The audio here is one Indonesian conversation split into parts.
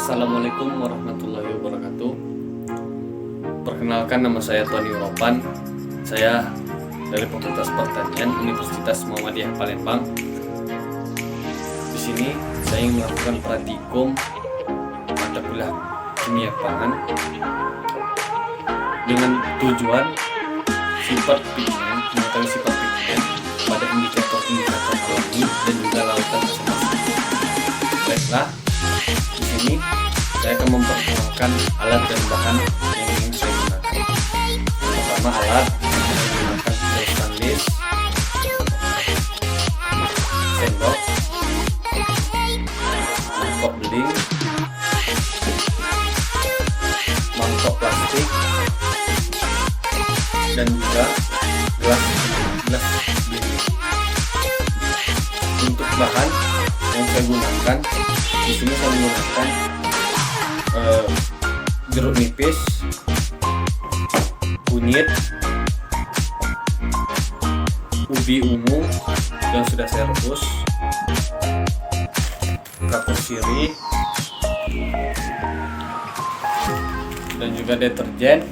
Assalamualaikum warahmatullahi wabarakatuh. Perkenalkan, nama saya Tony Ropan. Saya dari Fakultas Pertanian Universitas Muhammadiyah Palembang. Di sini saya ingin melakukan praktikum mata kuliah kimia pangan dengan tujuan mengetahui sifat pigmen pada indikator-indikator alami dan juga lautan asam-asam. Baiklah, di sini saya akan memperkenalkan alat dan bahan yang ingin saya gunakan. Yang pertama, alat yang menggunakan gelas stainless, sendok, mangkok beling, mangkok plastik, dan juga gelas beling. Untuk bahan yang saya gunakan, di sini saya menggunakan jeruk nipis, kunyit, ubi ungu yang sudah saya rebus, kapur sirih, dan juga deterjen,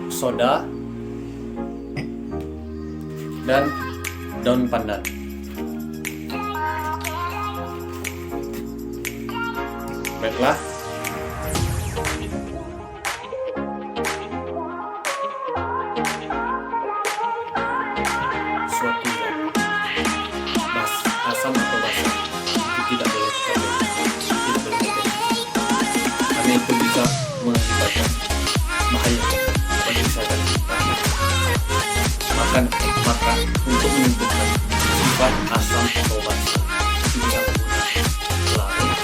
soda, dan daun pandan. Baiklah, suatu zat asam atau basa itu tidak boleh kita beli, karena itu bisa mengakibatkan bahaya bagi kesehatan kita. Maka untuk menentukan sifat asam atau basa itu bisa menggunakan pelarut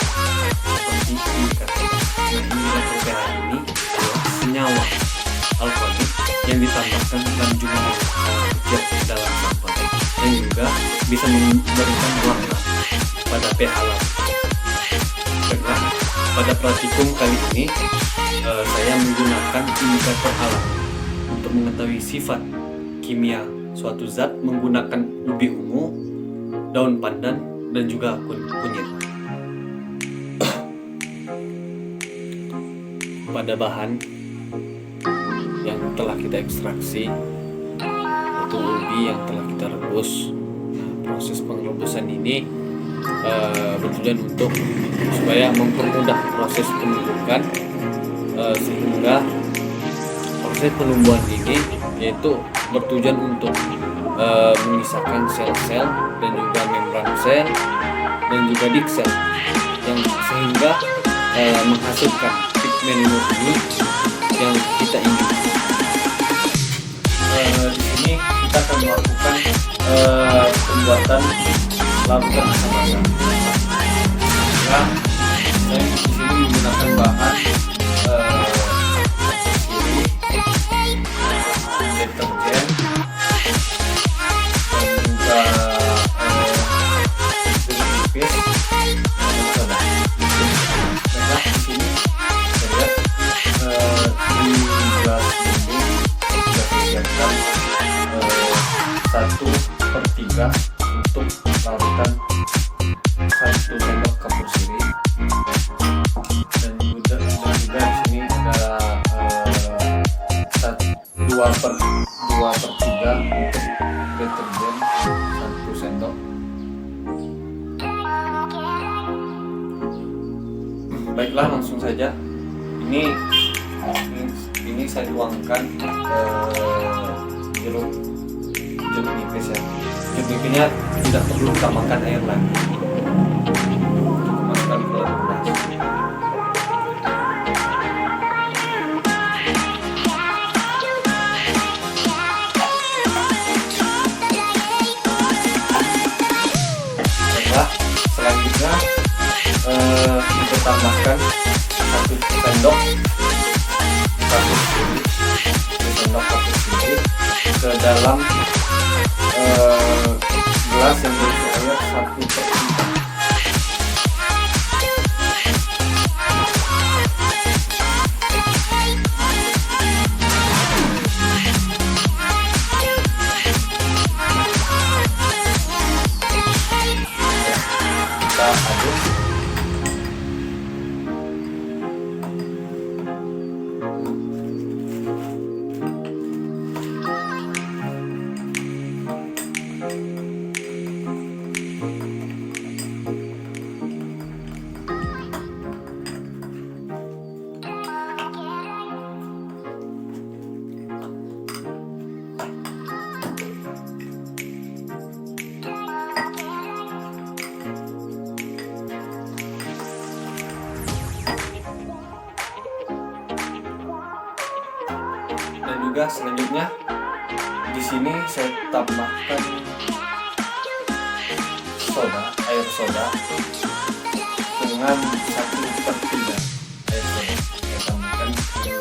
seperti indikator. Indikator pH ini adalah senyawa alkoholik yang ditambahkan dalam jumlah kecil dalam sampel dan juga bisa memberikan warna pada pH laut. Baiklah, pada praktikum kali ini saya menggunakan indikator alam untuk mengetahui sifat kimia suatu zat menggunakan ubi ungu, daun pandan, dan juga kunyit. Pada bahan yang telah kita ekstraksi, yaitu ubi yang telah kita rebus. Proses pengerebusan ini bertujuan untuk supaya mempermudah proses penumbukan, sehingga proses penumbuhan ini yaitu bertujuan untuk memisahkan sel-sel dan juga membran sel dan juga dik sel yang sehingga menghasilkan pigmen murni yang kita inginkan. Di sini kita akan melakukan pembuatan larutan asam-asam. Nah, saya di sini menggunakan bahan deterjen dan juga jeruk nipis dan soda. Nah, di sini saya lihat di gelas ini sudah disiapkan 1/3 untuk larutan 1 sendok kapur sirih, dan juga di sini ada 2/3 untuk deterjen 1 sendok. Baiklah, langsung saja. Ini saya tuangkan jeruk nipis ya. Jeruk nipisnya tidak perlu tambahkan air lagi. Masukkan ke dalam gelas. Selanjutnya kita tambahkan 1 sendok kapur sirih ke dalam gelas yang berisi air 1/3. Kita aduk juga selanjutnya di sini saya tambahkan air soda dengan 1/3 air soda. Saya tambahkan ke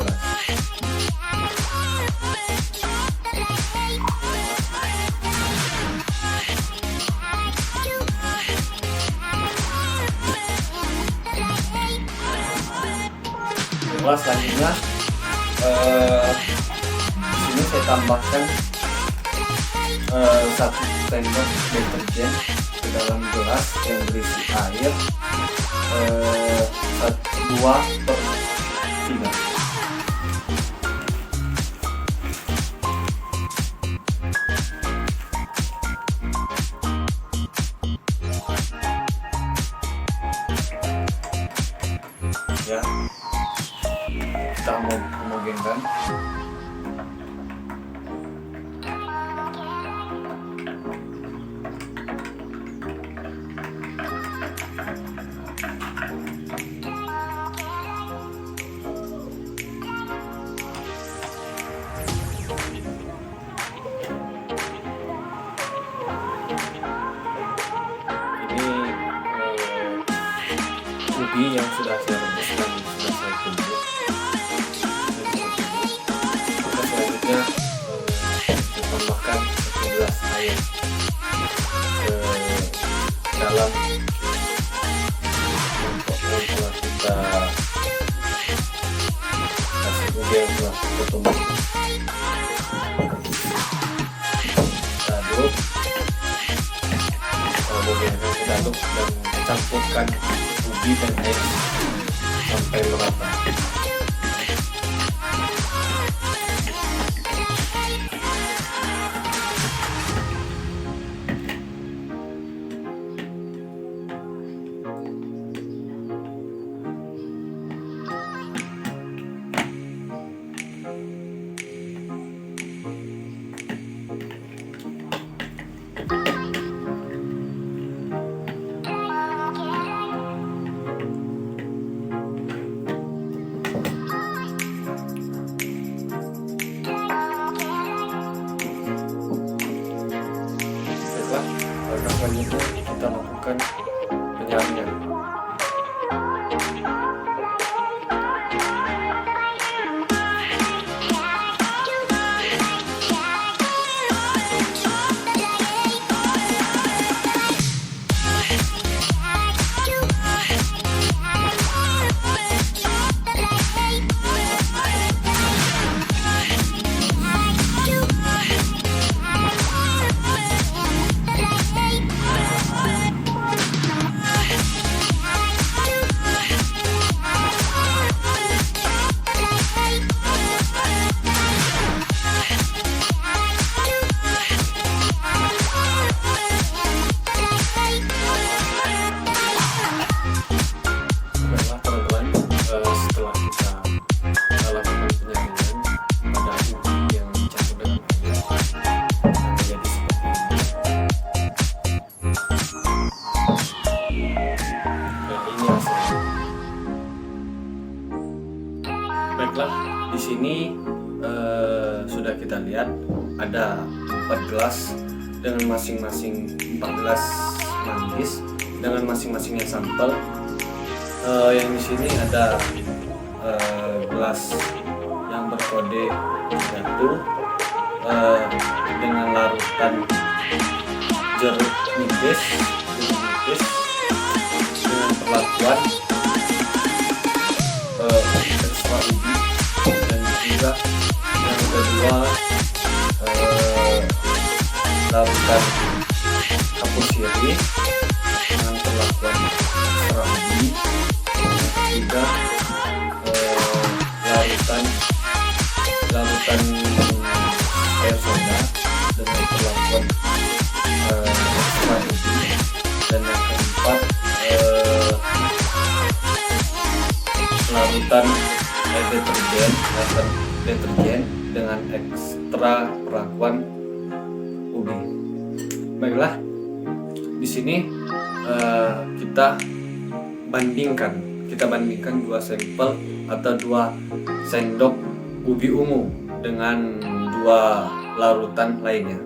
gelas. Selanjutnya di sini saya tambahkan 1 sendok deterjen ke dalam gelas yang berisi air 2/3. Ya, kita mau homogenkan. Ubi yang sudah saya rebus dan sudah saya tumbuk. Maka selanjutnya tambahkan 1 gelas air ke dalam mangkok yang telah kita kasih ubi yang telah kita tumbuk. Kita aduk, kita aduk dan campurkan ubi dan air sampai merata. Selanjutnya kita lakukan penyaringan. Baiklah, di sini sudah kita lihat ada 4 gelas dengan masing-masing 4 gelas manggis dengan masing-masingnya sampel. Yang di sini ada gelas yang berkode 1 dengan larutan jeruk nipis dengan perlakuan ekstra ubi, dan juga yang kedua larutan kapur sirih dengan perlakuan ekstra ubi, dan juga larutan air soda dengan perlakuan ekstra ubi, dan yang keempat larutan deterjen dengan ekstra perlakuan ubi. Baiklah, di sini kita bandingkan 2 sampel atau 2 sendok ubi ungu dengan dua larutan lainnya.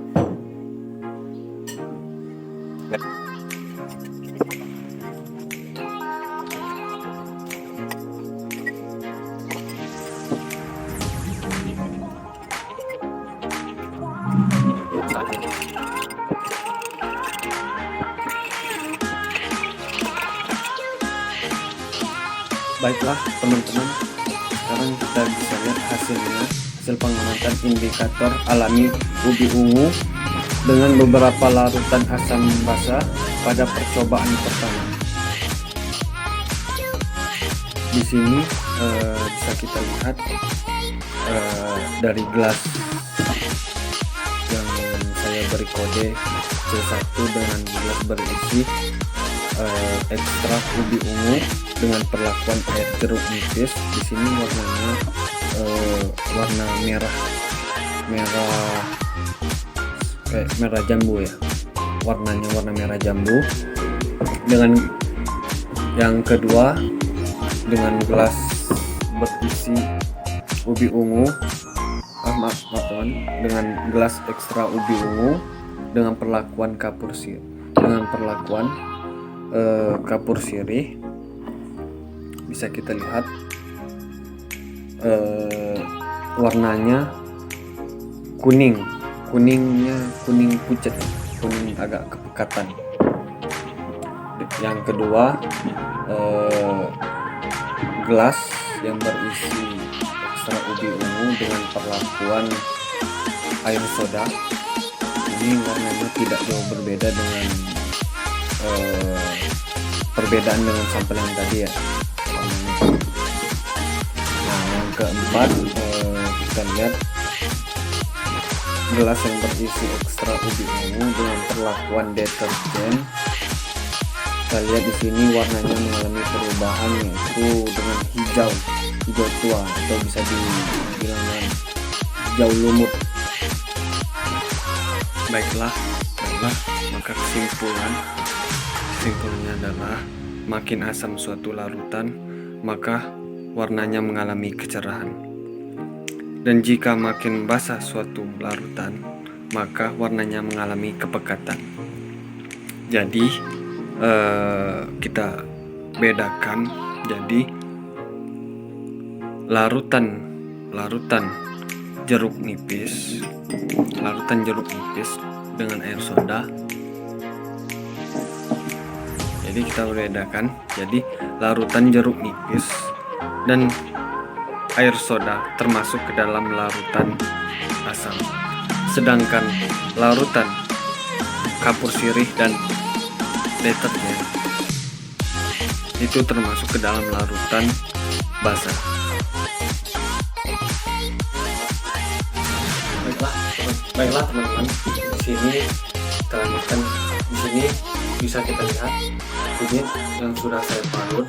Baiklah teman-teman, sekarang kita bisa lihat hasil pengamatan indikator alami ubi ungu dengan beberapa larutan asam basa pada percobaan pertama. Di sini bisa kita lihat dari gelas yang saya beri kode C1 dengan gelas berisi ekstrak ubi ungu dengan perlakuan air jeruk nipis. Di sini warnanya warna merah jambu ya, warnanya warna merah jambu. Dengan yang kedua dengan gelas berisi ubi ungu, maaf teman, dengan gelas ekstra ubi ungu dengan perlakuan kapur sirih. Bisa kita lihat warnanya kuningnya kuning pucat, kuning agak kepekatan. Yang kedua gelas yang berisi ekstra ubi ungu dengan perlakuan air soda. Ini warnanya tidak jauh berbeda dengan perbedaan dengan sampel yang tadi ya. Nah, yang keempat kita lihat gelas yang berisi ekstra ubi ungu dengan perlakuan deterjen. Kita lihat di sini warnanya mengalami perubahan, yaitu dengan hijau tua atau bisa dibilang hijau lumut. Baiklah, maka kesimpulannya adalah makin asam suatu larutan, maka warnanya mengalami kecerahan. Dan jika makin basah suatu larutan, maka warnanya mengalami kepekatan. Jadi kita bedakan, jadi larutan jeruk nipis dengan air soda. Jadi kita bedakan, jadi larutan jeruk nipis dan air soda termasuk ke dalam larutan asam, sedangkan larutan kapur sirih dan deterjen itu termasuk ke dalam larutan basah. Baiklah teman-teman, di sini kita lanjutkan. Di sini bisa kita lihat kunyit yang sudah saya parut.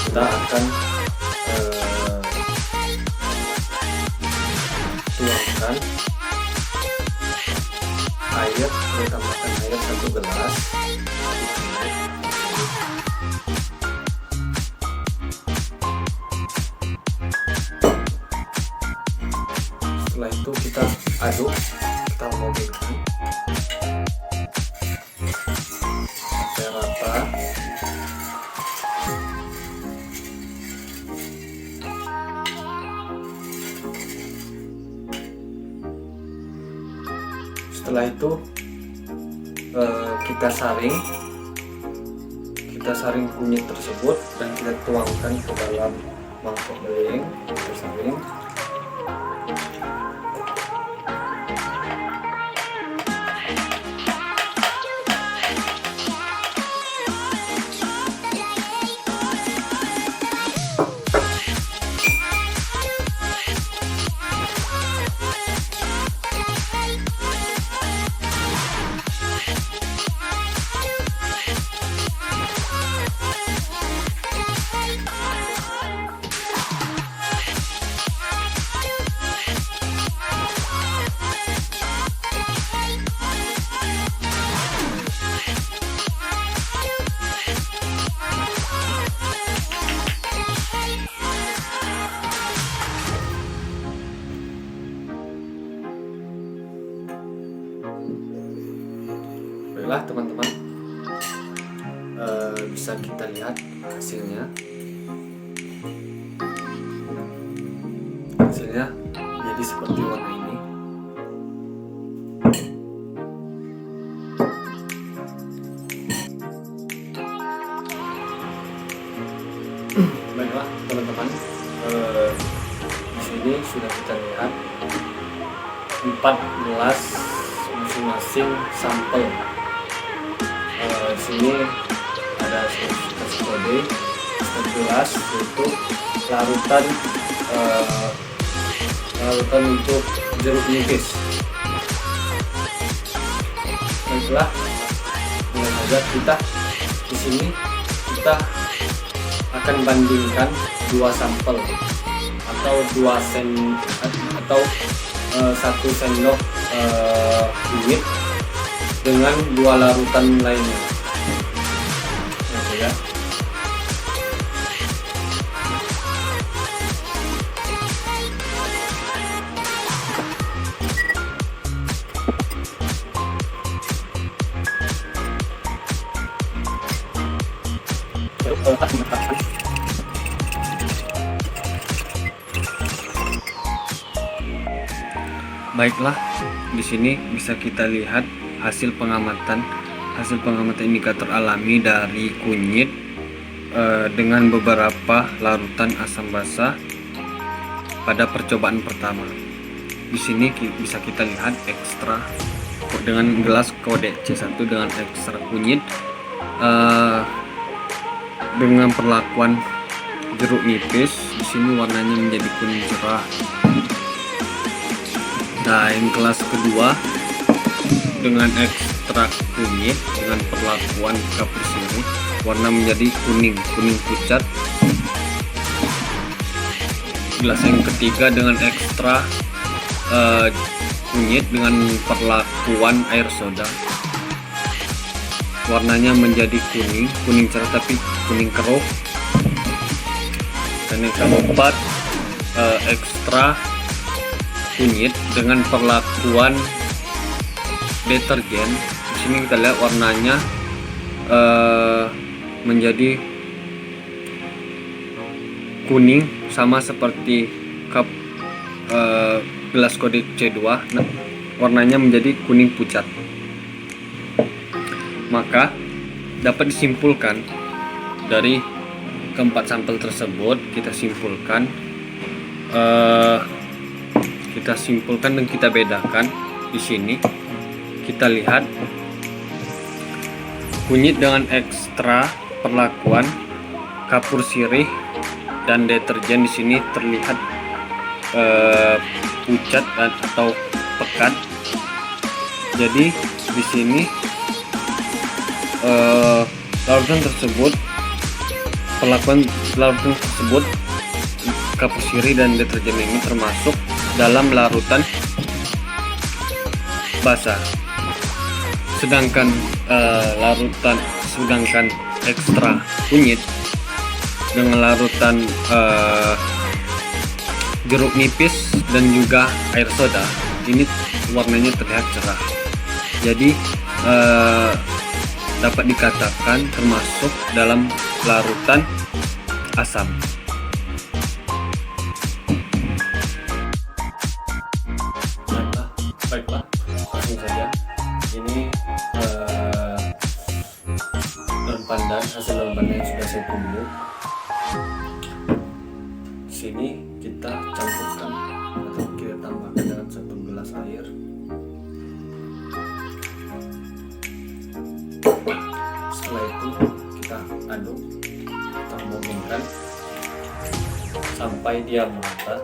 Kita akan tuangkan air, kita tambahkan air 1 gelas. Setelah itu kita aduk, kita homogenikan sampai rata. Setelah itu kita saring kunyit tersebut dan kita tuangkan ke dalam mangkok beling. Kita saring. Baiklah teman-teman, bisa kita lihat hasilnya. Hasilnya jadi seperti warna ini. Baiklah teman-teman, di sini sudah kita lihat 14 masing-masing sampel. Di sini ada spesifikasi kode 11 yaitu larutan untuk jeruk nipis. Baiklah, mulai saja kita di sini kita akan bandingkan dua sampel atau 1 sendok kunyit dengan 2 larutan lainnya. Oke ya. Baiklah, di sini bisa kita lihat hasil pengamatan indikator alami dari kunyit dengan beberapa larutan asam basa pada percobaan pertama. Di sini bisa kita lihat ekstra dengan gelas kode C1 dengan ekstra kunyit dengan perlakuan jeruk nipis. Di sini warnanya menjadi kuning cerah. Nah, yang kelas kedua dengan ekstrak kunyit dengan perlakuan kapur sirih, warna menjadi kuning pucat. Gelas yang ketiga dengan ekstra kunyit dengan perlakuan air soda, warnanya menjadi kuning cerah tapi kuning keruh. Dan yang keempat ekstra kunyit dengan perlakuan deterjen. Di sini kita lihat warnanya menjadi kuning sama seperti cup gelas kode C2. Nah, warnanya menjadi kuning pucat. Maka dapat disimpulkan dari keempat sampel tersebut, kita simpulkan dan kita bedakan. Di sini kita lihat kunyit dengan ekstra perlakuan kapur sirih dan deterjen di sini terlihat pucat atau pekat. Jadi di sini perlakuan larutan tersebut kapur sirih dan deterjen ini termasuk dalam larutan basah, sedangkan ekstra kunyit dengan larutan jeruk nipis dan juga air soda ini warnanya terlihat cerah. Jadi dapat dikatakan termasuk dalam larutan asam. Baiklah, langsung saja. Ini hasil daun pandan yang sudah saya tumbuk. Sini kita campurkan atau kita tambahkan dalam 1 gelas air. Setelah itu kita aduk, kita homogenikan sampai dia merata.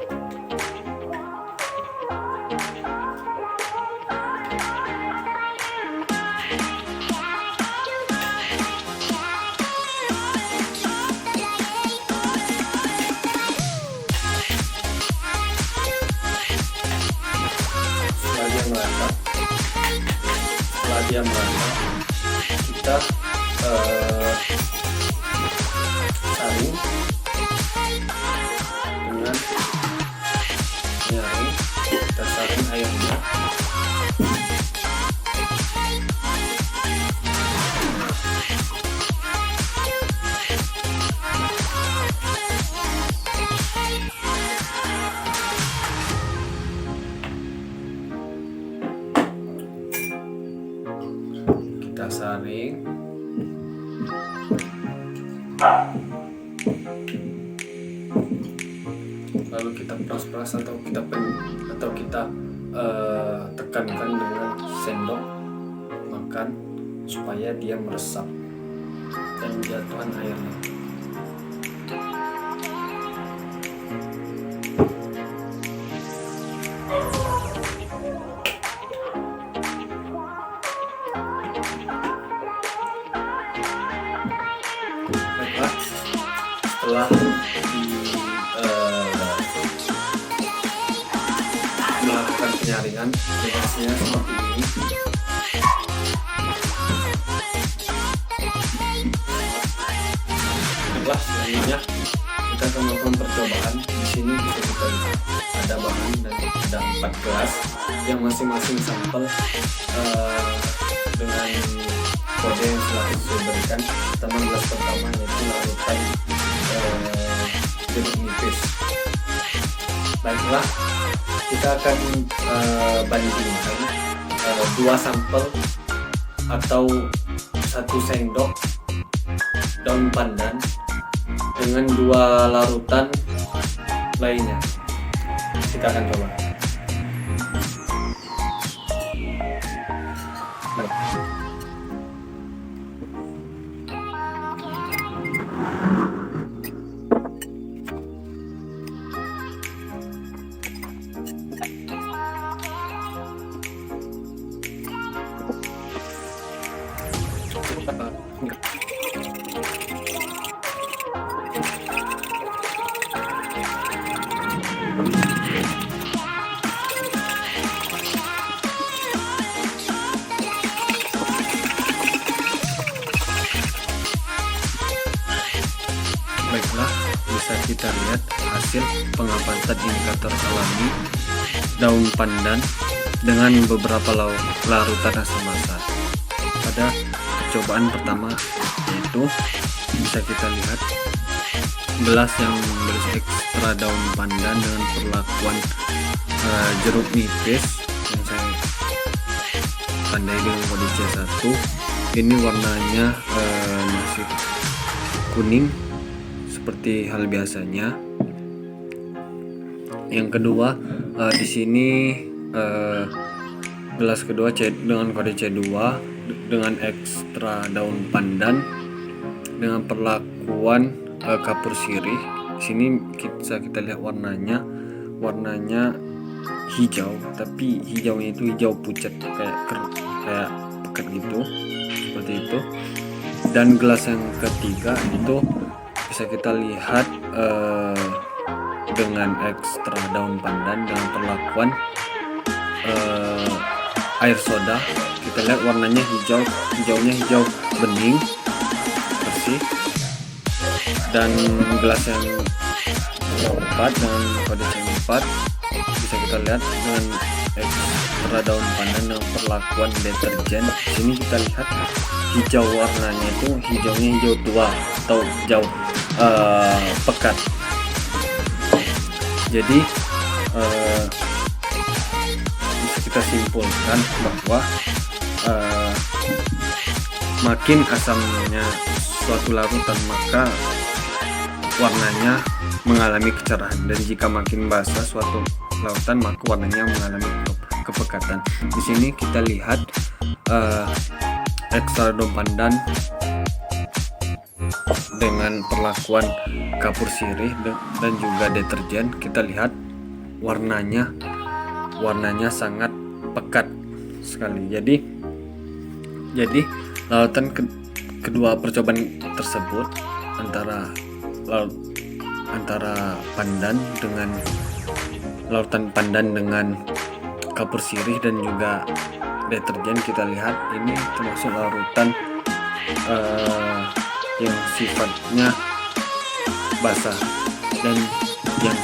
Setelah dia merata, kita saring dengan nyaring, kita saring airnya. kita saring. Lalu kita peras-peras atau kita tekankan dengan sendok makan supaya dia meresap dan jatuhan airnya. Baiklah, setelah melakukan penyaringan, hasilnya seperti ini. Baiklah, selanjutnya kita akan melakukan percobaan. Di sini bisa kita lihat ada bahan dan ada 4 gelas yang masing-masing sampel dengan kode yang telah saya berikan. Pertama, gelas pertama yaitu larutan jeruk nipis. Baiklah, kita akan bandingkan 2 sampel atau 1 sendok daun pandan dengan 2 larutan lainnya. Kita akan coba. Baiklah, bisa kita lihat hasil pengamatan indikator alami daun pandan dengan beberapa larutan asam basa. Pada percobaan pertama yaitu bisa kita lihat gelas yang berisi ekstra daun pandan dengan perlakuan jeruk nipis yang saya tandai dengan kode C1. Ini warnanya masih kuning seperti hal biasanya. Yang kedua, di sini gelas kedua dengan kode C2 dengan ekstra daun pandan dengan perlakuan kapur sirih. Di sini kita lihat warnanya hijau, tapi hijaunya itu hijau pucat kayak pekat gitu, seperti itu. Dan gelas yang ketiga itu bisa kita lihat dengan ekstra daun pandan dengan perlakuan air soda. Kita lihat warnanya hijaunya hijau bening bersih. Dan gelas yang keempat dengan kode C4 bisa kita lihat dengan ekstra daun pandan dengan perlakuan deterjen. Di sini kita lihat hijau warnanya itu hijaunya hijau tua atau hijau pekat. Jadi bisa kita simpulkan bahwa makin asamnya suatu larutan maka warnanya mengalami kecerahan, dan jika makin basah suatu larutan maka warnanya mengalami kepekatan. Di sini kita lihat ekstra daun pandan dengan perlakuan kapur sirih dan juga deterjen. Kita lihat warnanya sangat pekat sekali. Jadi larutan kedua percobaan tersebut antara pandan dengan larutan pandan dengan kapur sirih dan juga deterjen, kita lihat ini termasuk larutan yang sifatnya basah, dan yang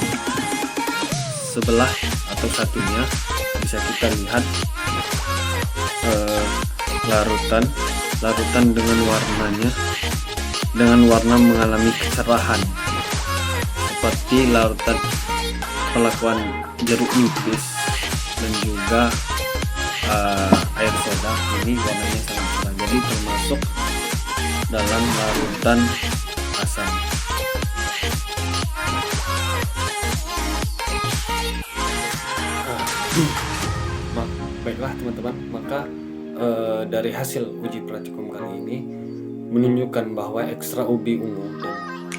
sebelah atau satunya bisa kita lihat larutan dengan warna mengalami kecerahan seperti larutan perlakuan jeruk nipis dan juga air soda. Ini warnanya sangat cerah. Jadi jadi termasuk dalam larutan asam. Baiklah teman-teman, maka dari hasil uji praktikum kali ini menunjukkan bahwa ekstra ubi ungu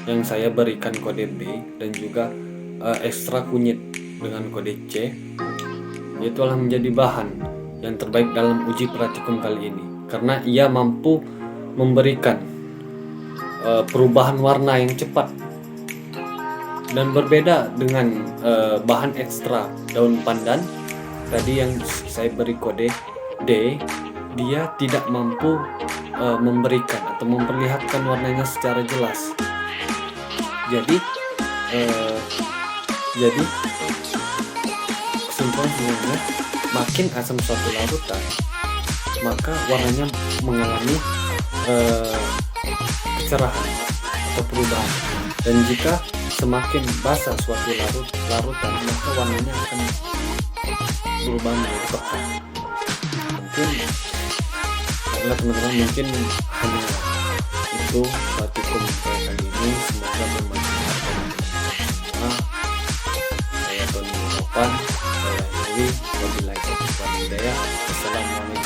yang saya berikan kode B dan juga ekstra kunyit dengan kode C itu telah menjadi bahan yang terbaik dalam uji praktikum kali ini, karena ia mampu memberikan perubahan warna yang cepat dan berbeda dengan bahan ekstra daun pandan tadi yang saya beri kode D. Dia tidak mampu memberikan atau memperlihatkan warnanya secara jelas. Jadi kesimpulan sebenarnya, makin asam suatu larutan maka warnanya mengalami kecerahan atau perubahan, dan jika semakin basah suatu larutan maka warnanya akan berubah menjadi pekat. Mungkin teman-teman, mungkin hanya itu praktikum saya kali ini. Semoga bermanfaat bagi teman-teman semua. Saya Tony Ropan, saya Dewi. Wabillahi taufiq wal hidayah. Assalamualaikum.